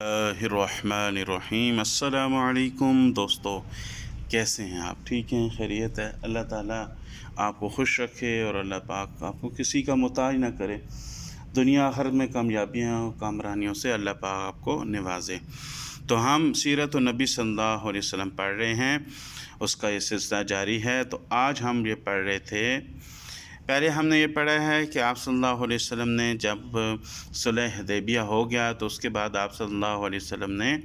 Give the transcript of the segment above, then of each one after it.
الرحمن السلام علیکم دوستو، کیسے ہیں آپ؟ ٹھیک ہیں؟ خیریت ہے؟ اللہ تعالیٰ آپ کو خوش رکھے اور اللہ پاک آپ کو کسی کا محتاج نہ کرے، دنیا آخرت میں کامیابیاں اور کامرانیوں سے اللہ پاک آپ کو نوازے۔ تو ہم سیرت النبی صلی اللہ علیہ وسلم پڑھ رہے ہیں، اس کا یہ سلسلہ جاری ہے۔ تو آج ہم یہ پڑھ رہے تھے، پہلے ہم نے یہ پڑھا ہے کہ آپ صلی اللہ علیہ وسلم نے جب صلح حدیبیہ ہو گیا تو اس کے بعد آپ صلی اللہ علیہ وسلم نے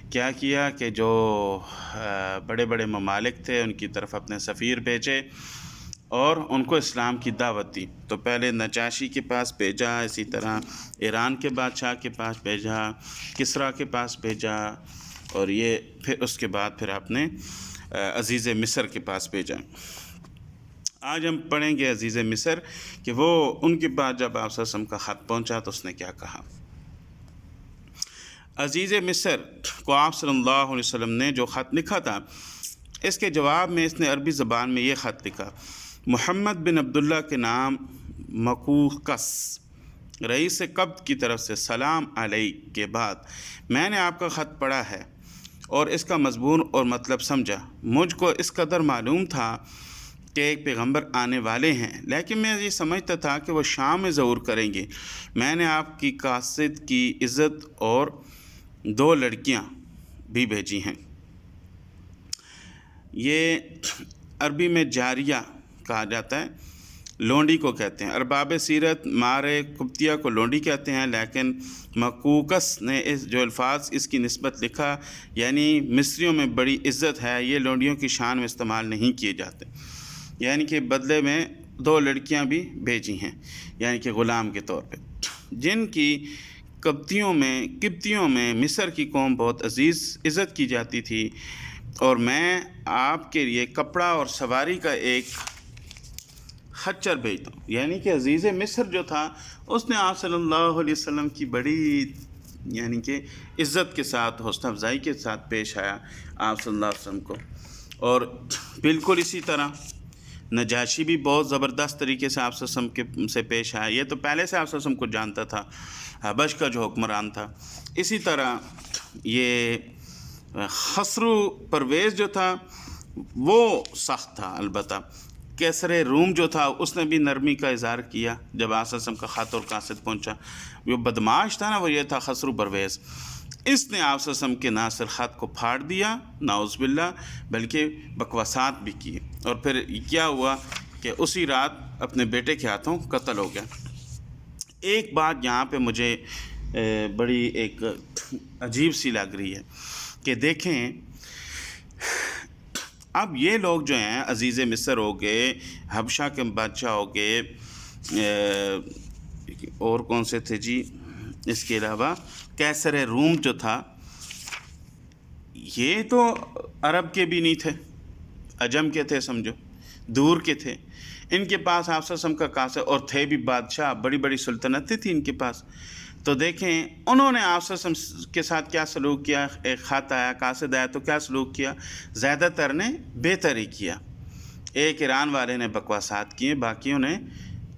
کیا کیا کہ جو بڑے بڑے ممالک تھے ان کی طرف اپنے سفیر بھیجے اور ان کو اسلام کی دعوت دی۔ تو پہلے نجاشی کے پاس بھیجا، اسی طرح ایران کے بادشاہ کے پاس بھیجا، کسریٰ کے پاس بھیجا، اور یہ پھر اس کے بعد پھر آپ نے عزیز مصر کے پاس بھیجا۔ آج ہم پڑھیں گے عزیز مصر کہ وہ ان کے بعد جب آپ صلی اللہ علیہ وسلم کا خط پہنچا تو اس نے کیا کہا۔ عزیز مصر کو آپ صلی اللہ علیہ وسلم نے جو خط لکھا تھا، اس کے جواب میں اس نے عربی زبان میں یہ خط لکھا: محمد بن عبداللہ کے نام مقوقس رئیس قبط کی طرف سے سلام علیک کے بعد میں نے آپ کا خط پڑھا ہے اور اس کا مضمون اور مطلب سمجھا۔ مجھ کو اس قدر معلوم تھا کہ ایک پیغمبر آنے والے ہیں، لیکن میں یہ سمجھتا تھا کہ وہ شام میں ظہور کریں گے۔ میں نے آپ کی قاصد کی عزت اور 2 لڑکیاں بھی بھیجی ہیں۔ یہ عربی میں جاریہ کہا جاتا ہے، لونڈی کو کہتے ہیں۔ ارباب سیرت مارے قبطیہ کو لونڈی کہتے ہیں، لیکن مقوقس نے جو الفاظ اس کی نسبت لکھا، یعنی مصریوں میں بڑی عزت ہے، یہ لونڈیوں کی شان میں استعمال نہیں کیے جاتے، یعنی کہ بدلے میں 2 لڑکیاں بھی بھیجی ہیں، یعنی کہ غلام کے طور پہ، جن کی قبطیوں میں مصر کی قوم بہت عزت کی جاتی تھی، اور میں آپ کے لیے کپڑا اور سواری کا ایک خچر بھیجتا ہوں۔ یعنی کہ عزیز مصر جو تھا اس نے آپ صلی اللہ علیہ وسلم کی بڑی یعنی کہ عزت کے ساتھ، حوصلہ افزائی کے ساتھ پیش آیا آپ صلی اللہ علیہ وسلم کو، اور بالکل اسی طرح نجاشی بھی بہت زبردست طریقے سے آپ صلی اللہ علیہ وسلم سے پیش آیا۔ یہ تو پہلے سے آپ صلی اللہ علیہ وسلم کو جانتا تھا، حبش کا جو حکمران تھا۔ اسی طرح یہ خسرو پرویز جو تھا وہ سخت تھا، البتہ کیسر روم جو تھا اس نے بھی نرمی کا اظہار کیا جب آپ صلی اللہ علیہ وسلم کا خط اور قاصد پہنچا۔ جو بدماش تھا نا، وہ یہ تھا خسرو پرویز، اس نے آپ صلی اللہ علیہ وسلم کے نہ صرف خط کو پھاڑ دیا، نعوذ باللہ، بلکہ بکواسات بھی کیے، اور پھر کیا ہوا کہ اسی رات اپنے بیٹے کے ہاتھوں قتل ہو گیا۔ ایک بات یہاں پہ مجھے بڑی ایک عجیب سی لگ رہی ہے کہ دیکھیں، اب یہ لوگ جو ہیں، عزیز مصر ہو گئے، حبشہ کے بادشاہ ہو گئے، اور کون سے تھے جی، اس کے علاوہ کیسر روم جو تھا، یہ تو عرب کے بھی نہیں تھے، عجم کے تھے، سمجھو دور کے تھے۔ ان کے پاس آپ صلی اللہ علیہ وسلم کا قاصد، اور تھے بھی بادشاہ، بڑی بڑی سلطنتیں تھیں ان کے پاس۔ تو دیکھیں انہوں نے آپ صلی اللہ علیہ وسلم کے ساتھ کیا سلوک کیا۔ ایک خط آیا، قاصد آیا، تو کیا سلوک کیا؟ زیادہ تر نے بہتر ہی کیا۔ ایک ایران والے نے بکواسات کیے، باقیوں نے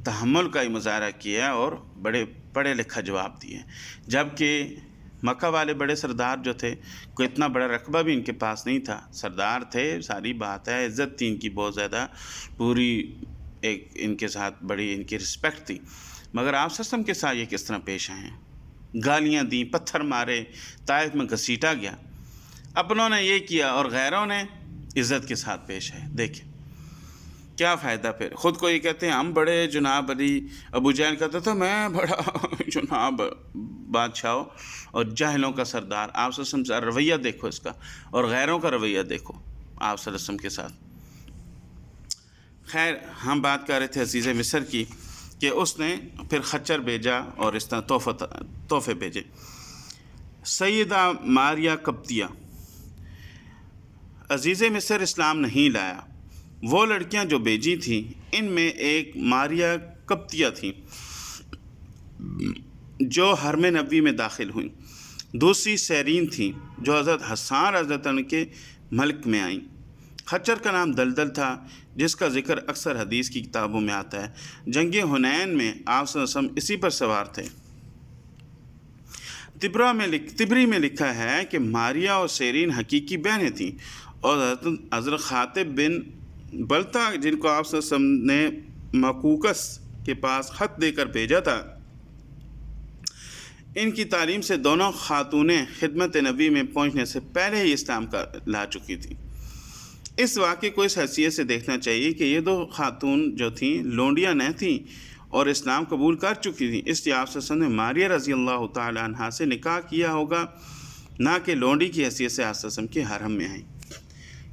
تحمل کا ہی مظاہرہ کیا اور بڑے پڑھے لکھا جواب دیے، جبکہ مکہ والے بڑے سردار جو تھے، کوئی اتنا بڑا رقبہ بھی ان کے پاس نہیں تھا، سردار تھے، ساری بات ہے، عزت تھی ان کی بہت زیادہ، پوری ایک ان کے ساتھ بڑی ان کی رسپیکٹ تھی، مگر آپ صلی اللہ علیہ وسلم کے ساتھ یہ کس طرح پیش آئے ہیں؟ گالیاں دیں، پتھر مارے، طائف میں گھسیٹا گیا۔ اپنوں نے یہ کیا اور غیروں نے عزت کے ساتھ پیش آئے۔ دیکھیں کیا فائدہ پھر، خود کو یہ کہتے ہیں ہم بڑے جناب علی، ابو جہل کہتا تھا میں بڑا جناب بادشاہ اور جاہلوں کا سردار۔ آپ صلی اللہ علیہ وسلم کا رویہ دیکھو اس کا، اور غیروں کا رویہ دیکھو آپ صلی اللہ علیہ وسلم کے ساتھ۔ خیر، ہم بات کر رہے تھے عزیز مصر کی کہ اس نے پھر خچر بھیجا اور اس طرح تحفے بھیجے۔ سیدہ ماریہ قبطیہ، عزیز مصر اسلام نہیں لایا۔ وہ لڑکیاں جو بھیجی تھیں ان میں ایک ماریہ قبطیہ تھیں جو حرم نبوی میں داخل ہوئیں، دوسری سیرین تھیں جو حضرت حسان رضی اللہ عنہ کے ملک میں آئیں۔ خچر کا نام دلدل تھا، جس کا ذکر اکثر حدیث کی کتابوں میں آتا ہے۔ جنگ حنین میں آپ صلی اللہ علیہ وسلم اسی پر سوار تھے۔ تبری میں لکھا ہے کہ ماریہ اور سیرین حقیقی بہنیں تھیں، اور حضرت خاطب بن بلتا جن کو آپ صلی اللہ علیہ وسلم نے مقوقس کے پاس خط دے کر بھیجا تھا، ان کی تعلیم سے دونوں خاتونیں خدمت نبی میں پہنچنے سے پہلے ہی اسلام کا لا چکی تھیں۔ اس واقعے کو اس حیثیت سے دیکھنا چاہیے کہ یہ دو خاتون جو تھیں لونڈیاں نہ تھیں اور اسلام قبول کر چکی تھیں، اس لیے آپ صلی اللہ علیہ وسلم نے ماریہ رضی اللہ تعالی عنہا سے نکاح کیا ہوگا، نہ کہ لونڈی کی حیثیت سے آپ صلی اللہ علیہ وسلم کے حرم میں آئیں۔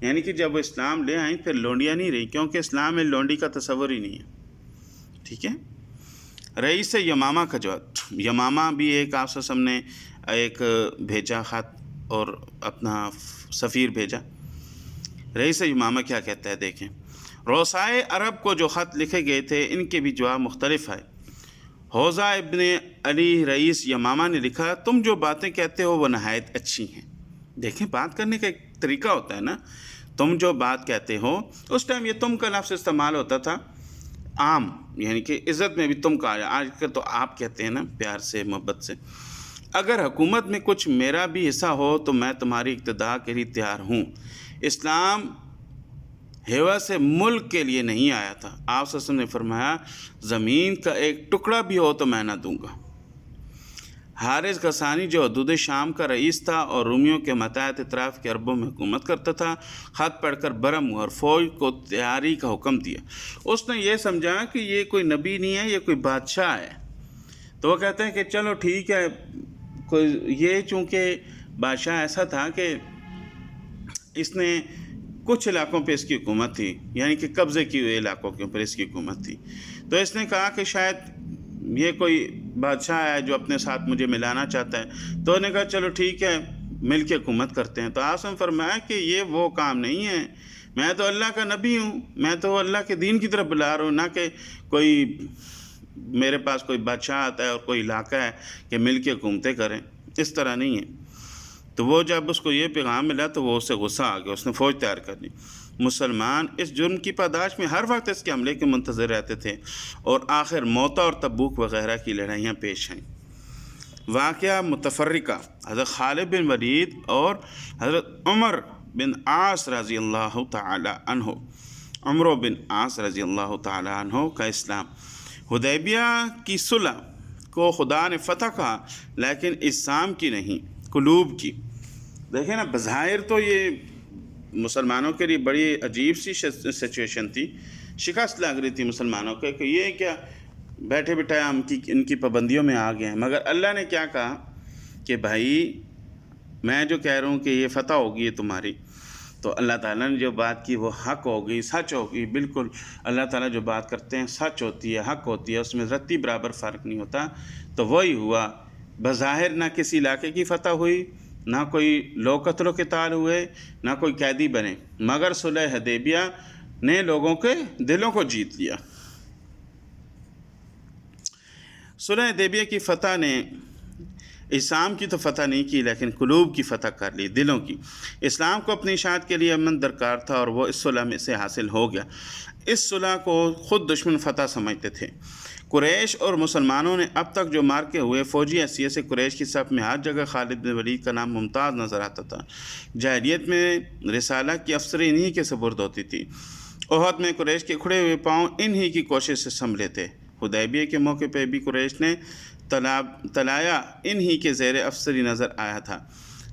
یعنی کہ جب وہ اسلام لے آئیں پھر لونڈیاں نہیں رہی، کیونکہ اسلام میں لونڈی کا تصور ہی نہیں ہے، ٹھیک ہے۔ رئیس یمامہ کا جواب، یمامہ بھی ایک آپ صلی اللہ علیہ وسلم نے ایک بھیجا خط اور اپنا سفیر بھیجا۔ رئیس یمامہ کیا کہتا ہے دیکھیں، روسائے عرب کو جو خط لکھے گئے تھے ان کے بھی جواب مختلف ہے۔ حوزہ ابن علی رئیس یمامہ نے لکھا، تم جو باتیں کہتے ہو وہ نہایت اچھی ہیں۔ دیکھیں بات کرنے کا ایک طریقہ ہوتا ہے نا، تم جو بات کہتے ہو، اس ٹائم یہ تم کا لفظ استعمال ہوتا تھا عام، یعنی کہ عزت میں بھی تم کا آیا، آج کل تو آپ کہتے ہیں نا پیار سے محبت سے۔ اگر حکومت میں کچھ میرا بھی حصہ ہو تو میں تمہاری اقتداء کے لیے تیار ہوں۔ اسلام ہیوا سے ملک کے لیے نہیں آیا تھا، آپ صلی اللہ علیہ وسلم نے فرمایا زمین کا ایک ٹکڑا بھی ہو تو میں نہ دوں گا۔ حارث غسانی جو حدود شام کا رئیس تھا اور رومیوں کے متحد اطراف کے عربوں میں حکومت کرتا تھا، خط پڑھ کر برہم ہوا اور فوج کو تیاری کا حکم دیا۔ اس نے یہ سمجھا کہ یہ کوئی نبی نہیں ہے، یہ کوئی بادشاہ ہے، تو وہ کہتے ہیں کہ چلو ٹھیک ہے، کوئی یہ چونکہ بادشاہ ایسا تھا کہ اس نے کچھ علاقوں پہ اس کی حکومت تھی، یعنی کہ قبضے کی ہوئے علاقوں کے اوپر اس کی حکومت تھی، تو اس نے کہا کہ شاید یہ کوئی بادشاہ ہے جو اپنے ساتھ مجھے ملانا چاہتا ہے، تو انہوں نے کہا چلو ٹھیک ہے مل کے حکومت کرتے ہیں۔ تو آپ نے فرمایا کہ یہ وہ کام نہیں ہے، میں تو اللہ کا نبی ہوں، میں تو اللہ کے دین کی طرف بلا رہا ہوں، نہ کہ کوئی میرے پاس کوئی بادشاہ آتا ہے اور کوئی علاقہ ہے کہ مل کے حکومتیں کریں، اس طرح نہیں ہے۔ تو وہ جب اس کو یہ پیغام ملا تو وہ اس سے غصہ آ گیا، اس نے فوج تیار کر لی۔ مسلمان اس جرم کی پاداش میں ہر وقت اس کے حملے کے منتظر رہتے تھے، اور آخر موتا اور تبوک وغیرہ کی لڑائیاں پیش آئیں۔ واقعہ متفرقہ، حضرت خالد بن ولید اور حضرت عمر بن عاص رضی اللہ تعالی عنہ، عمر بن عاص رضی اللہ تعالی عنہ کا اسلام۔ حدیبیہ کی صلح کو خدا نے فتح کہا، لیکن اسلام کی نہیں، قلوب کی۔ دیکھیں نا، بظاہر تو یہ مسلمانوں کے لیے بڑی عجیب سی سچویشن تھی، شکست لگ رہی تھی مسلمانوں کے کہ یہ کیا بیٹھے بٹھائے ہم ان کی پابندیوں میں آ گئے ہیں، مگر اللہ نے کیا کہا کہ بھائی میں جو کہہ رہا ہوں کہ یہ فتح ہوگی یہ تمہاری، تو اللہ تعالیٰ نے جو بات کی وہ حق ہوگی، سچ ہوگی، بالکل اللہ تعالیٰ جو بات کرتے ہیں سچ ہوتی ہے، حق ہوتی ہے، اس میں رتی برابر فرق نہیں ہوتا۔ تو وہی ہوا، بظاہر نہ کسی علاقے کی فتح ہوئی، نہ کوئی لوگ قتل و قتال ہوئے، نہ کوئی قیدی بنے، مگر صلح حدیبیہ نے لوگوں کے دلوں کو جیت لیا۔ صلح حدیبیہ کی فتح نے اسلام کی تو فتح نہیں کی، لیکن قلوب کی فتح کر لی، دلوں کی۔ اسلام کو اپنی اشاعت کے لیے امن درکار تھا، اور وہ اس صلح میں سے حاصل ہو گیا۔ اس صلح کو خود دشمن فتح سمجھتے تھے۔ قریش اور مسلمانوں نے اب تک جو مارکے ہوئے، فوجی حیثیت سے قریش کی صف میں ہر جگہ خالد بن ولید کا نام ممتاز نظر آتا تھا۔ جاہلیت میں رسالہ کی افسری انہی کے سپرد ہوتی تھی۔ احد میں قریش کے کھڑے ہوئے پاؤں انہی کی کوشش سے سنبھلے تھے۔ حدیبیہ کے موقع پہ بھی قریش نے طلایا انہی کے زیر افسری نظر آیا تھا،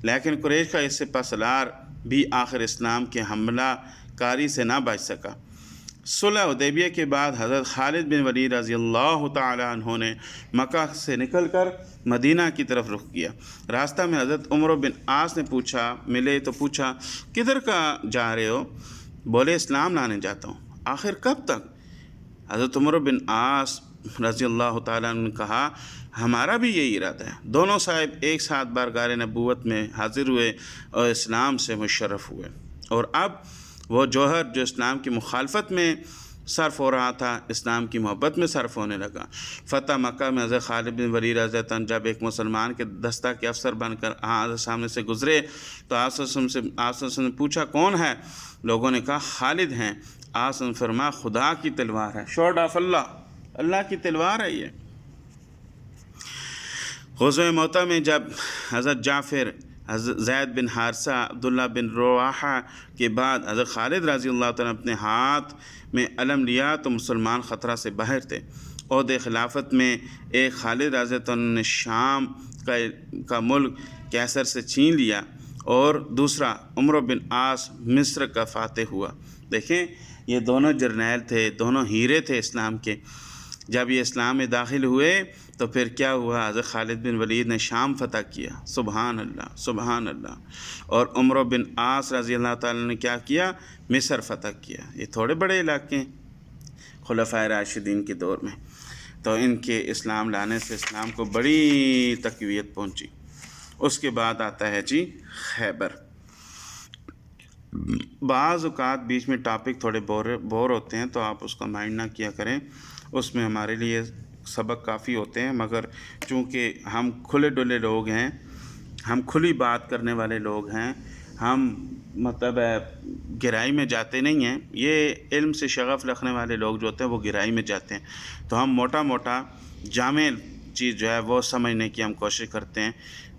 لیکن قریش کا اس سپہ سالار بھی آخر اسلام کے حملہ کاری سے نہ بچ سکا۔ صلح حدیبیہ کے بعد حضرت خالد بن ولید رضی اللہ تعالی عنہ نے مکہ سے نکل کر مدینہ کی طرف رخ کیا۔ راستہ میں حضرت عمر بن عاص نے ملے تو پوچھا کدھر کا جا رہے ہو؟ بولے اسلام لانے جاتا ہوں۔ آخر کب تک؟ حضرت عمر بن عاص رضی اللہ تعالیٰ عنہ نے کہا ہمارا بھی یہی ارادہ ہے۔ دونوں صاحب ایک ساتھ بارگاہ نبوت میں حاضر ہوئے اور اسلام سے مشرف ہوئے، اور اب وہ جوہر جو اسلام کی مخالفت میں صرف ہو رہا تھا اسلام کی محبت میں صرف ہونے لگا۔ فتح مکہ میں حضرت خالد بن ولید رضی اللہ عنہ جب ایک مسلمان کے دستہ کے افسر بن کر حضرت سامنے سے گزرے تو آپ صلی اللہ علیہ وسلم نے پوچھا کون ہے؟ لوگوں نے کہا خالد ہیں۔ آپ صلی اللہ علیہ وسلم نے فرمایا خدا کی تلوار ہے، شورڈ آف اللہ، اللہ کی تلوار ہے یہ۔ غزوہ موتا میں جب حضرت جعفر، حضرت زید بن حارثہ، عبداللہ بن رواحہ کے بعد حضرت خالد رضی اللہ تعالیٰ اپنے ہاتھ میں علم لیا تو مسلمان خطرہ سے باہر تھے۔ عہد خلافت میں ایک خالد رضی اللہ عنہ نے شام کا ملک کیسر سے چھین لیا اور دوسرا عمرو بن عاص مصر کا فاتح ہوا۔ دیکھیں یہ دونوں جرنیل تھے، دونوں ہیرے تھے اسلام کے۔ جب یہ اسلام میں داخل ہوئے تو پھر کیا ہوا، حضرت خالد بن ولید نے شام فتح کیا، سبحان اللہ سبحان اللہ، اور عمرو بن عاص رضی اللہ تعالیٰ نے کیا کیا، مصر فتح کیا۔ یہ تھوڑے بڑے علاقے ہیں خلفائے راشدین کے دور میں، تو ان کے اسلام لانے سے اسلام کو بڑی تقویت پہنچی۔ اس کے بعد آتا ہے جی خیبر۔ بعض اوقات بیچ میں ٹاپک تھوڑے بور ہوتے ہیں تو آپ اس کا مائنڈ نہ کیا کریں، اس میں ہمارے لیے سبق کافی ہوتے ہیں، مگر چونکہ ہم کھلے ڈلے لوگ ہیں، ہم کھلی بات کرنے والے لوگ ہیں، ہم مطلب گہرائی میں جاتے نہیں ہیں۔ یہ علم سے شغف رکھنے والے لوگ جو ہوتے ہیں وہ گہرائی میں جاتے ہیں، تو ہم موٹا موٹا جامع چیز جو ہے وہ سمجھنے کی ہم کوشش کرتے ہیں،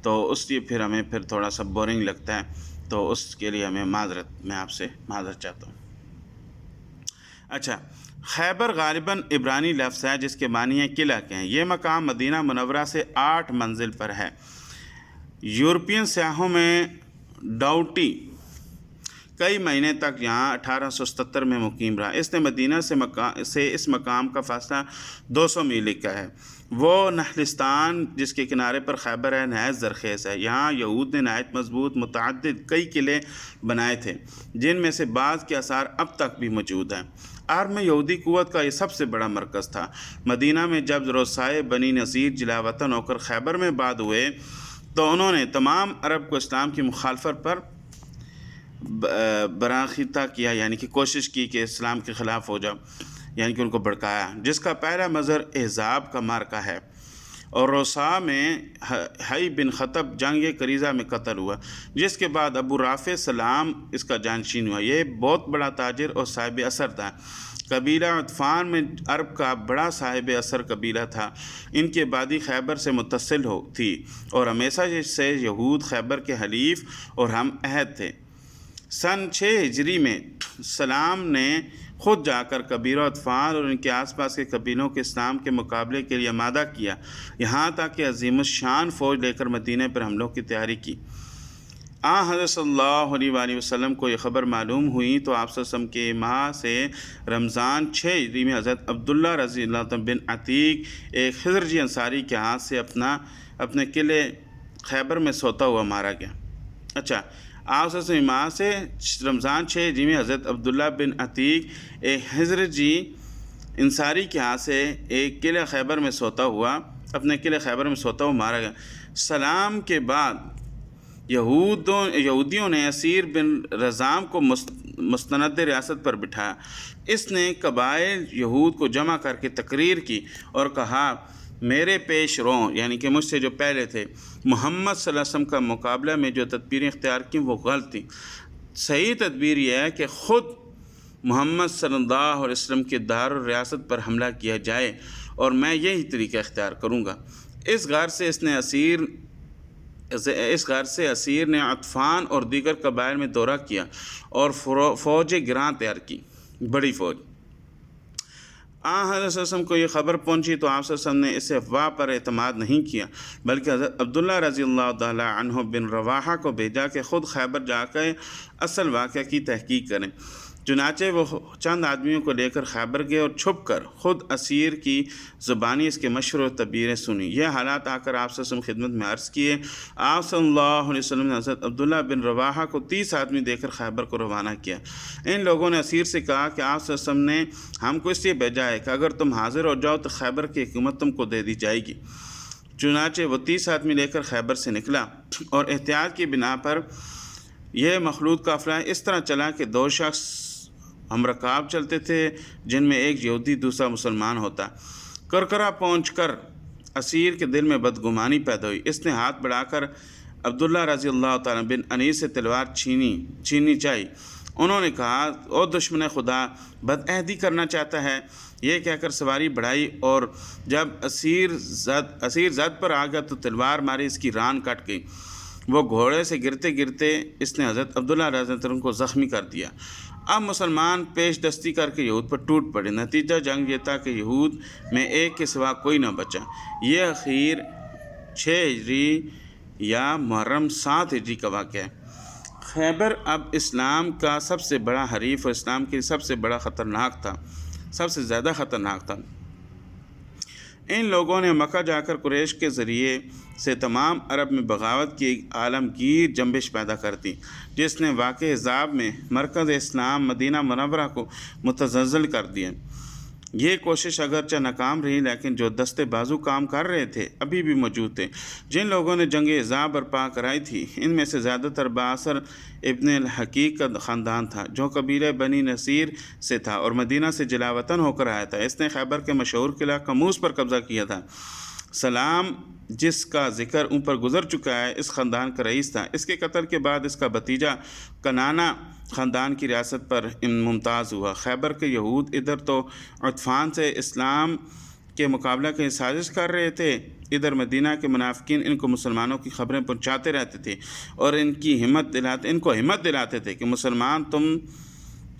تو اس لیے پھر ہمیں پھر تھوڑا سا بورنگ لگتا ہے، تو اس کے لیے میں آپ سے معذرت چاہتا ہوں۔ اچھا، خیبر غالباً عبرانی لفظ ہے جس کے معنی ہے قلعہ کے ہیں۔ یہ مقام مدینہ منورہ سے 8 منزل پر ہے۔ یورپین سیاحوں میں ڈاؤٹی کئی مہینے تک یہاں 1877 میں مقیم رہا۔ اس نے مدینہ سے اس مقام کا فاصلہ 200 میل لکھا ہے۔ وہ نخلستان جس کے کنارے پر خیبر ہے نہایت زرخیز ہے۔ یہاں یہود نے نہایت مضبوط متعدد کئی قلعے بنائے تھے جن میں سے بعض کے آثار اب تک بھی موجود ہیں۔ عرب میں یہودی قوت کا یہ سب سے بڑا مرکز تھا۔ مدینہ میں جب رؤسائے بنی نذیر جلا وطن ہو کر خیبر میں آباد ہوئے تو انہوں نے تمام عرب کو اسلام کی مخالفت پر براخیتا کیا، یعنی کہ کوشش کی کہ اسلام کے خلاف ہو جاؤ، یعنی کہ ان کو بھڑکایا، جس کا پہلا مظہر احزاب کا معرکہ ہے۔ اور روسا میں حی بن خطب جنگ کریزہ میں قتل ہوا، جس کے بعد ابو رافع سلام اس کا جانشین ہوا۔ یہ بہت بڑا تاجر اور صاحب اثر تھا۔ قبیلہ عطفان میں عرب کا بڑا صاحب اثر قبیلہ تھا۔ ان کی آبادی خیبر سے متصل تھی اور ہمیشہ سے یہود خیبر کے حلیف اور ہم عہد تھے۔ سن 6 ہجری میں سلام نے خود جا کر قبیلہ عطفان اور ان کے آس پاس کے قبیلوں کے اسلام کے مقابلے کے لیے آمادہ کیا، یہاں تک کہ عظیم الشان فوج لے کر مدینہ پر حملوں کی تیاری کی۔ حضرت صلی اللہ علیہ وآلہ وسلم کو یہ خبر معلوم ہوئی تو آپ صلی اللہ علیہ وسلم کے ماہ سے رمضان 6 ہجری میں حضرت عبداللہ رضی اللہ عنہ بن عتیق ایک خزرجی انصاری کے ہاتھ سے اپنے قلعے خیبر میں سوتا ہوا مارا گیا۔ اچھا، آپ صلی اللہ علیہ وسلم ماہ سے رمضان 6 ہجری میں حضرت عبداللہ بن عتیق ایک خزرجی انصاری کے ہاتھ سے ایک قلعہ خیبر میں سوتا ہوا مارا گیا۔ سلام کے بعد یہودیوں نے اسیر بن رزام کو مستند ریاست پر بٹھایا۔ اس نے قبائل یہود کو جمع کر کے تقریر کی اور کہا، میرے پیش رو، یعنی کہ مجھ سے جو پہلے تھے، محمد صلی اللہ علیہ وسلم کا مقابلہ میں جو تدبیریں اختیار کی وہ غلط تھیں۔ صحیح تدبیر یہ ہے کہ خود محمد صلی اللہ علیہ وسلم کے دار الریاست پر حملہ کیا جائے اور میں یہی طریقہ اختیار کروں گا۔ اس غرض سے اسیر نے عطفان اور دیگر قبائل میں دورہ کیا اور فوج گراں تیار کی، بڑی فوج۔ حضرت صلی اللہ علیہ وسلم کو یہ خبر پہنچی تو آپ صلی اللہ علیہ وسلم نے اس افواہ پر اعتماد نہیں کیا، بلکہ حضرت عبداللہ رضی اللہ تعالی عنہ بن رواحہ کو بھیجا کہ خود خیبر جا کے اصل واقعہ کی تحقیق کریں۔ چنانچہ وہ چند آدمیوں کو لے کر خیبر گئے اور چھپ کر خود اسیر کی زبانی اس کے مشورے اور تدبیریں سنی۔ یہ حالات آ کر آپ صلی اللہ علیہ وسلم خدمت میں عرض کیے۔ آپ صلی اللہ علیہ وسلم نے حضرت عبداللہ بن رواحہ کو 30 آدمی دے کر خیبر کو روانہ کیا۔ ان لوگوں نے اسیر سے کہا کہ آپ صلی اللہ علیہ وسلم نے ہم کو اس لیے بھیجا ہے کہ اگر تم حاضر ہو جاؤ تو خیبر کی حکومت تم کو دے دی جائے گی۔ چنانچہ وہ 30 آدمی لے کر خیبر سے نکلا اور احتیاط کی بنا پر یہ مخلوط قافلہ اس طرح چلا کہ 2 شخص ہم رکاب چلتے تھے جن میں ایک یہودی دوسرا مسلمان ہوتا۔ کرکرا پہنچ کر اسیر کے دل میں بدگمانی پیدا ہوئی۔ اس نے ہاتھ بڑھا کر عبداللہ رضی اللہ تعالیٰ بن انیس سے تلوار چھینی چاہی۔ انہوں نے کہا، او دشمن خدا، بدعہدی کرنا چاہتا ہے؟ یہ کہہ کر سواری بڑھائی، اور جب اسیر زد پر آ گیا تو تلوار ماری اس کی ران کٹ گئی۔ وہ گھوڑے سے گرتے گرتے اس نے حضرت عبداللہ رضی اللہ عنہ کو زخمی کر دیا۔ اب مسلمان پیش دستی کر کے یہود پر ٹوٹ پڑے۔ نتیجہ جنگ یہ تھا کہ یہود میں ایک کے سوا کوئی نہ بچا۔ یہ اخیر 6 ہجری یا محرم 7 ہجری کا واقعہ ہے۔ خیبر اب اسلام کا سب سے بڑا حریف اور اسلام کے لیے سب سے بڑا خطرناک تھا، سب سے زیادہ خطرناک تھا۔ ان لوگوں نے مکہ جا کر قریش کے ذریعے سے تمام عرب میں بغاوت کی ایک عالمگیر جنبش پیدا کر دی، جس نے واقع احزاب میں مرکز اسلام مدینہ منورہ کو متزلزل کر دیا۔ یہ کوشش اگرچہ ناکام رہی، لیکن جو دستے بازو کام کر رہے تھے ابھی بھی موجود تھے۔ جن لوگوں نے جنگ احزاب برپا کرائی تھی، ان میں سے زیادہ تر بااثر ابن الحقیق کا خاندان تھا، جو قبیلہ بنی نصیر سے تھا اور مدینہ سے جلا وطن ہو کر آیا تھا۔ اس نے خیبر کے مشہور قلعہ قموس پر قبضہ کیا تھا۔ سلام، جس کا ذکر اوپر گزر چکا ہے، اس خاندان کا رئیس تھا۔ اس کے قتل کے بعد اس کا بھتیجا کنانہ خاندان کی ریاست پر ممتاز ہوا۔ خیبر کے یہود ادھر تو عطفان سے اسلام کے مقابلہ کی سازش کر رہے تھے، ادھر مدینہ کے منافقین ان کو مسلمانوں کی خبریں پہنچاتے رہتے تھے اور ان کو ہمت دلاتے تھے کہ مسلمان تم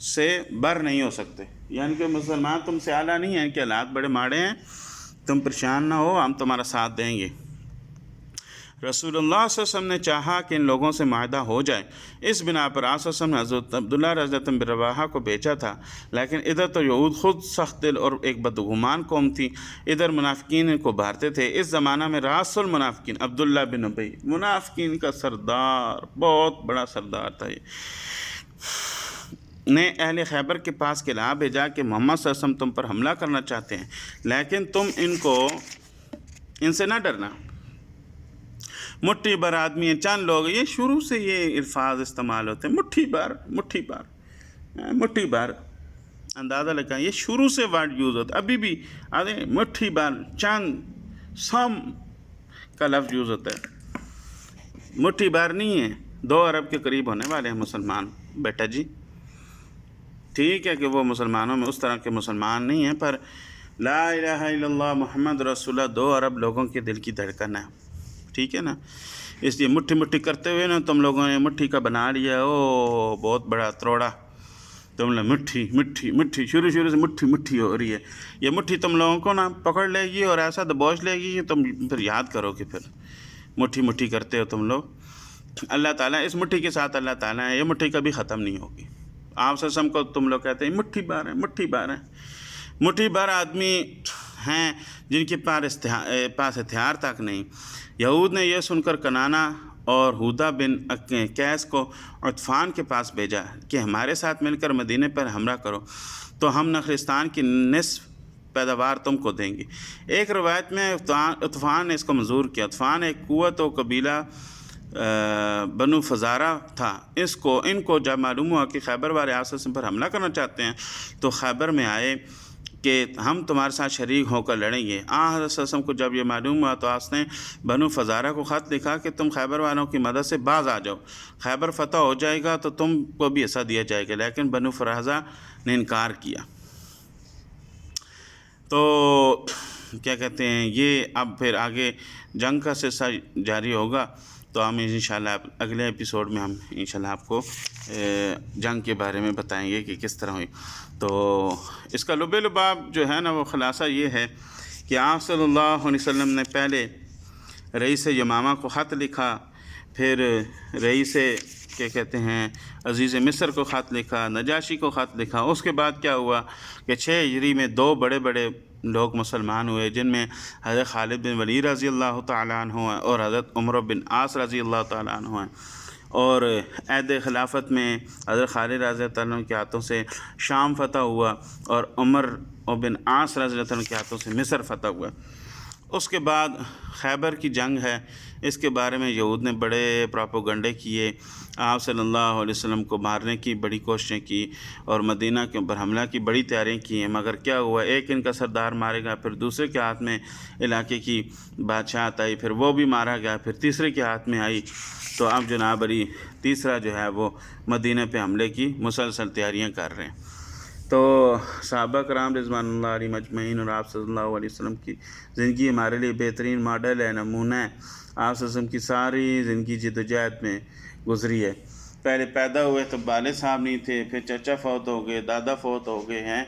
سے بر نہیں ہو سکتے، یعنی کہ مسلمان تم سے اعلیٰ نہیں ہیں، کہ حالات بڑے ماڑے ہیں، تم پریشان نہ ہو، ہم تمہارا ساتھ دیں گے۔ رسول اللہ صلی اللہ علیہ وسلم نے چاہا کہ ان لوگوں سے معاہدہ ہو جائے۔ اس بنا پر آپ صلی اللہ علیہ وسلم نے حضرت عبداللہ رضی اللہ عنہ بن رواحہ کو بھیجا تھا، لیکن ادھر تو یہود خود سخت دل اور ایک بدگمان قوم تھی، ادھر منافقین ان کو بھارتے تھے۔ اس زمانہ میں راس المنافقین عبداللہ بن ابی، منافقین کا سردار، بہت بڑا سردار تھا، یہ نے اہل خیبر کے پاس قلعہ بھیجا کہ محمد صلی اللہ علیہ وسلم تم پر حملہ کرنا چاہتے ہیں، لیکن تم ان سے نہ ڈرنا۔ مٹھی بھر آدمی ہیں، چند لوگ، یہ شروع سے یہ الفاظ استعمال ہوتے ہیں، مٹھی بھر، اندازہ لگا، یہ شروع سے ورڈ یوز ہوتا ہے، ابھی بھی آدھے مٹھی بھر، چند، سم کا لفظ یوز ہوتا ہے۔ مٹھی بھر نہیں ہے، 2 ارب کے قریب ہونے والے ہیں مسلمان بیٹا جی۔ ٹھیک ہے کہ وہ مسلمانوں میں اس طرح کے مسلمان نہیں ہیں، پر لا الہ الا اللہ محمد رسول اللہ 2 ارب لوگوں کے دل کی دھڑکن ہے، ٹھیک ہے نا۔ اس لیے مٹھی کرتے ہوئے نا تم لوگوں نے مٹھی کا بنا لیا، او بہت بڑا تروڑا، تم لوگ مٹھی شروع سے مٹھی ہو رہی ہے۔ یہ مٹھی تم لوگوں کو نا پکڑ لے گی اور ایسا دبوچ لے گی کہ تم پھر یاد کرو کہ پھر مٹھی کرتے ہو تم لوگ۔ اللہ تعالیٰ اس مٹھی کے ساتھ اللہ تعالیٰ ہے، یہ مٹھی کبھی ختم نہیں ہوگی۔ آپ سسم کو تم لوگ کہتے ہیں مٹھی بھر ہے، مٹھی بھر آدمی ہیں جن کے پاس ہتھیار تک نہیں۔ یہود نے یہ سن کر کنانہ اور ہودہ بن قیس کو عطفان کے پاس بھیجا کہ ہمارے ساتھ مل کر مدینے پر حملہ کرو تو ہم نخلستان کی نصف پیداوار تم کو دیں گے۔ ایک روایت میں عطفان نے اس کو منظور کیا۔ عطفان ایک قوت و قبیلہ بنو فزارہ تھا۔ ان کو جب معلوم ہوا کہ خیبر والے آپ پر حملہ کرنا چاہتے ہیں تو خیبر میں آئے کہ ہم تمہارے ساتھ شریک ہو کر لڑیں گے۔ حضرت صلی اللہ علیہ وسلم کو جب یہ معلوم ہوا تو آپ نے بنو فزارہ کو خط لکھا کہ تم خیبر والوں کی مدد سے باز آ جاؤ، خیبر فتح ہو جائے گا تو تم کو بھی حصہ دیا جائے گا، لیکن بنو فرحزہ نے انکار کیا۔ تو کیا کہتے ہیں، یہ اب پھر آگے جنگ کا سلسلہ جاری ہوگا، تو ہم انشاءاللہ اگلے ایپیسوڈ میں ہم انشاءاللہ آپ کو جنگ کے بارے میں بتائیں گے کہ کس طرح ہوئی۔ تو اس کا لب لباب جو ہے نا وہ خلاصہ یہ ہے کہ آپ صلی اللہ علیہ وسلم نے پہلے رئیس یمامہ کو خط لکھا، پھر رئیس کیا کہتے ہیں عزیز مصر کو خط لکھا، نجاشی کو خط لکھا۔ اس کے بعد کیا ہوا کہ 6 ہجری میں 2 بڑے لوگ مسلمان ہوئے، جن میں حضرت خالد بن ولید رضی اللہ تعالیٰ عنہ اور حضرت عمر بن عاص رضی اللہ تعالیٰ عنہ ہیں۔ اور عہد خلافت میں حضرت خالد رضی اللہ عنہ کے ہاتھوں سے شام فتح ہوا اور عمر بن عاص رضی اللہ عنہ کے ہاتھوں سے مصر فتح ہوا۔ اس کے بعد خیبر کی جنگ ہے، اس کے بارے میں یہود نے بڑے پراپوگنڈے کیے، آپ صلی اللہ علیہ وسلم کو مارنے کی بڑی کوششیں کی اور مدینہ کے اوپر حملہ کی بڑی تیاریاں کی ہیں، مگر کیا ہوا، ایک ان کا سردار مارے گا، پھر دوسرے کے ہاتھ میں علاقے کی بادشاہت آئی، پھر وہ بھی مارا گیا، پھر تیسرے کے ہاتھ میں آئی، تو اب جناب علی تیسرا جو ہے وہ مدینہ پہ حملے کی مسلسل تیاریاں کر رہے ہیں۔ تو صحابہ کرام رضوان اللہ علیہ مجمعین اور آپ صلی اللہ علیہ وسلم کی زندگی ہمارے لیے بہترین ماڈل ہے، نمونہ ہے۔ آپ صلی اللہ علیہ وسلم کی ساری زندگی جد و جہد میں گزری ہے۔ پہلے پیدا ہوئے تو والد صاحب نہیں تھے، پھر چچا فوت ہو گئے، دادا فوت ہو گئے ہیں،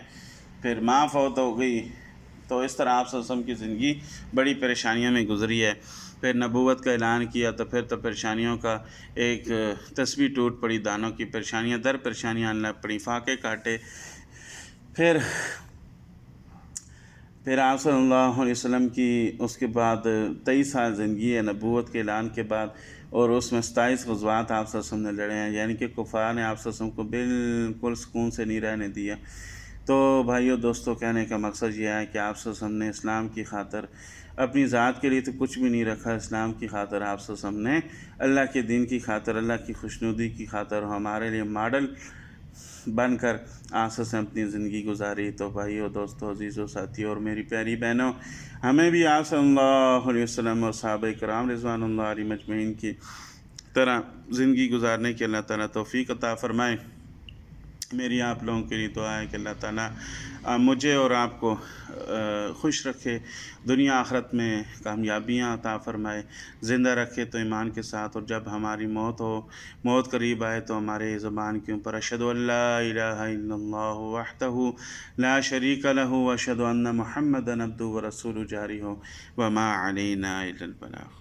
پھر ماں فوت ہو گئی، تو اس طرح آپ صلی اللہ علیہ وسلم کی زندگی بڑی پریشانیوں میں گزری ہے۔ پھر نبوت کا اعلان کیا تو پھر تو پریشانیوں کا ایک تسبیح ٹوٹ پڑی، دانوں کی پریشانیاں در پریشانیاں آنے پڑی، فاقے کاٹے۔ پھر آپ صلی اللہ علیہ وسلم کی اس کے بعد 23 سال زندگی ہے نبوت کے اعلان کے بعد، اور اس میں 27 غزوات آپ صلی اللہ علیہ وسلم نے لڑے ہیں، یعنی کہ کفار نے آپ صلی اللہ علیہ وسلم کو بالکل سکون سے نہیں رہنے دیا۔ تو بھائیو دوستو، کہنے کا مقصد یہ ہے کہ آپ صلی اللہ علیہ وسلم نے اسلام کی خاطر اپنی ذات کے لیے تو کچھ بھی نہیں رکھا، اسلام کی خاطر آپ صلی اللہ علیہ وسلم نے اللہ کے دین کی خاطر، اللہ کی خوشنودی کی خاطر ہمارے لیے ماڈل بن کر آپ سے اپنی زندگی گزاری۔ تو بھائیو دوستو، عزیزو، ساتھیو اور میری پیاری بہنوں، ہمیں بھی آپ صلی اللہ علیہ وسلم اور صحابہ کرام رضوان اللہ علیہ مجمعین کی طرح زندگی گزارنے کی اللہ تعالیٰ توفیق عطا فرمائے۔ میری آپ لوگوں کے لیے دعا ہے کہ اللہ تعالیٰ مجھے اور آپ کو خوش رکھے، دنیا آخرت میں کامیابیاں عطا فرمائے، زندہ رکھے تو ایمان کے ساتھ، اور جب ہماری موت قریب آئے تو ہمارے زبان کے اوپر اشہد ان لا الہ الا اللہ وحدہ لا شریک لہ واشہد ان محمدا عبدہ ورسولہ جاری ہو، وما علینا الا البلاغ۔